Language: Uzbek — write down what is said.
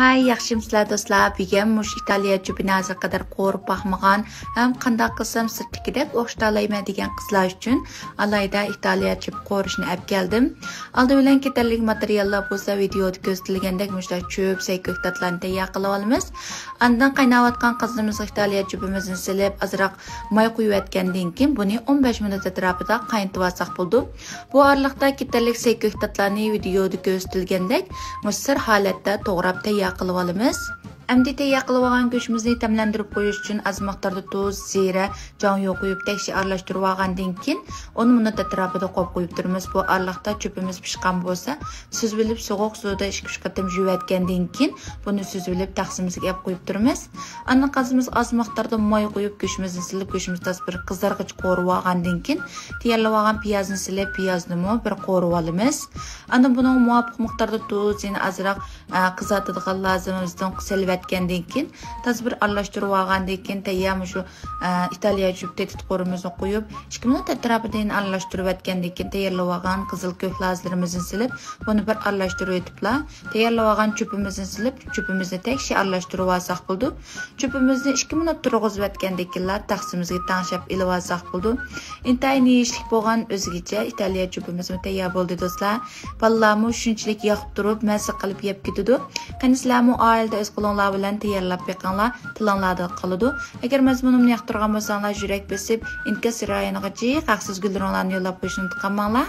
Hay, yaxshimsizlar do'stlar. Bugün mush İtaliya jubinazi qadar qo'rib baxmagan, ham qanday qilsam sirtlikidek o'xshatalayman degan qizlar uchun alayda İtaliya jub qo'rishni olib keldim. Aldi bilan ketarlik materiallar bo'lsa videoda ko'rsatilgandek mushlar cho'p, sayko'ktatlarni tayyor qilib olamiz. Andan qaynayotgan qizimiz İtaliya jubimizni silib, azroq may quyib atgandan keyin buni 15 minut atrofida qaynatib olsak bo'ldi. Bu oraliqda ketarlik sayko'ktatlarni videoda ko'rsatilgandek musir holatda to'g'rab qilib olamiz. Endi tayyor qilib olgan go'shtimizni tamlantirib qo'yish uchun az miqdorda tuz, zira, jon yo'q qo'yib tekshi aralashtirib olgandan keyin 10 minut atrofida qo'yib turamiz. Bu araliqda cho'pimiz pishgan bo'lsa, suzilib sovuq suvda 2-3 qatim yuvayotgandan keyin buni suzilib taqsimizga olib qo'yib turamiz. Ana qazimiz az miqdorda moy qo'yib go'shtimizni silib, go'shtimizni tasbir qizarg'ich qo'rib olgandan keyin tayyorlab olgan piyozni silib, piyozni bir qo'rib olamiz. Ana buning muvofiq miqdorda tuz, yana azroq qizartiradigan lazımimizdan silvatgandan keyin tasbir aralashtirib olgandan keyin tayyor shu İtaliya jub tetit qo'rimizni qo'yib 2 minut atrofida aralashtirib atgandan keyin tayyorlab olgan qizil ko'k lazlarimizni silib, buni bir aralashtirib etiblar. Tayyorlab olgan cho'pimizni silib, cho'pimizni tekshi aralashtirib olsak bo'ldi. Cho'pimizni 2 minut turg'izib atgandan keyin taqsimizga tanshab ilib olsak bo'ldi. Intayin yeyishlik bo'lgan o'zigacha İtaliya jubimiz tayyor bo'ldi do'stlar. Ballarmi shunchalik yoqib turib, mazza qilib yeb ketadi. Qanislarmi oilada o'z qo'linglar bilan tayyorlab beqinglar, tilinglarda qoladi. Agar mazmunimni yoqtirgan bo'lsanglar, yurak besib, inkas rayoniga haqsiz gullarni yo'llab qo'yishni unutmanglar.